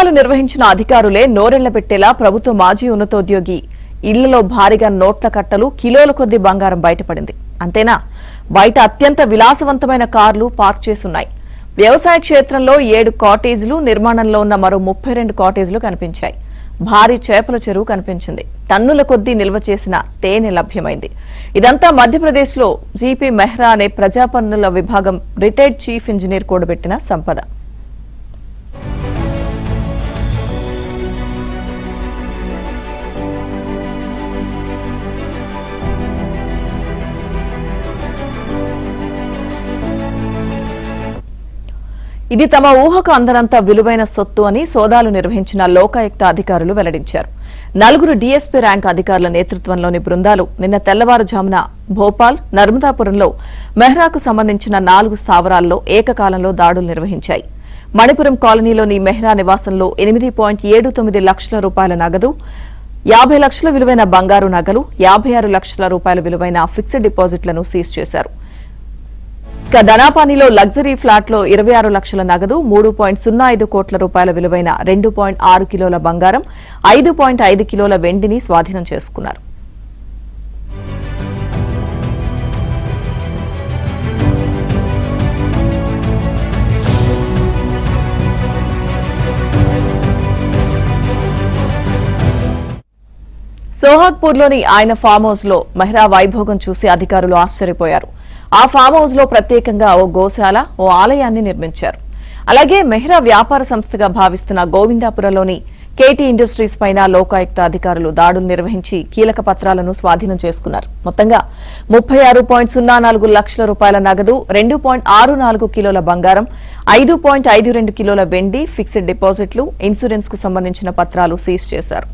సోదాలు నిర్వహించిన అధికారులే నోరెళ్లబెట్టేలా ప్రభుత్వ మాజీ ఉన్నతోద్యోగి ఇళ్లలో భారీగా నోట్ల కట్టలు కిలోల కొద్దీ బంగారం బయటపడింది. అంతేనా, బయట అత్యంత విలాసవంతమైన కార్లు పార్క్ చేసున్నాయి. వ్యవసాయ క్షేత్రంలో 7 కాటేజీలు, నిర్మాణంలో ఉన్న మరో 32 కాటేజీలు కనిపించాయి. భారీ చేపల చెరువు కనిపించింది. టన్నుల కొద్దీ నిల్వ చేసిన తేనె లభ్యమైంది. ఇదంతా మధ్యప్రదేశ్లో జీపీ మెహ్రా అనే ప్రజాపన్నుల విభాగం రిటైర్డ్ చీఫ్ ఇంజనీర్ కూడబెట్టిన సంపద. ఇది తమ ఊహకు అందనంత విలువైన సొత్తు అని సోదాలు నిర్వహించిన లోకాయుక్త అధికారులు వెల్లడించారు. 4 డీఎస్పీ ర్యాంక్ అధికారుల నేతృత్వంలోని బృందాలు నిన్న తెల్లవారుజామున భోపాల్, నర్మదాపురంలో మెహ్రాకు సంబంధించిన 4 స్థావరాల్లో ఏకకాలంలో దాడులు నిర్వహించాయి. మణిపురం కాలనీలోని మెహ్రా నివాసంలో 8.79 లక్షల రూపాయల నగదు, 50 లక్షల విలువైన బంగారు నగలు, 56 లక్షల రూపాయల విలువైన ఫిక్స్డ్ డిపాజిట్లను సీజ్ చేశారు. ఇక దనాపానిలో లగ్జరీ ఫ్లాట్లో 26 లక్షల నగదు, 3.05 కోట్ల రూపాయల విలువైన 2.6 కిలోల బంగారం, 5.5 కిలోల వెండిని స్వాధీనం చేసుకున్నారు. సోహాగ్పూర్లోని ఆయన ఫామ్ హౌస్ లో మెహ్రా వైభోగం చూసి అధికారులు ఆశ్చర్యపోయారు. ఆ ఫామ్ హౌస్ లో ప్రత్యేకంగా ఓ గోశాల, ఓ ఆలయాన్ని నిర్మించారు. అలాగే మెహ్రా వ్యాపార సంస్థగా భావిస్తున్న గోవిందాపురంలోని కేటీ ఇండస్ట్రీస్ పైన లోకాయుక్త అధికారులు దాడులు నిర్వహించి కీలక పత్రాలను స్వాధీనం చేసుకున్నారు. మొత్తంగా 36.04 లక్షల రూపాయల నగదు, 2.64 కిలోల బంగారం, 5.52 కిలోల వెండి, ఫిక్స్డ్ డిపాజిట్లు, ఇన్సూరెన్స్ కు సంబంధించిన పత్రాలు సీజ్ చేశారు.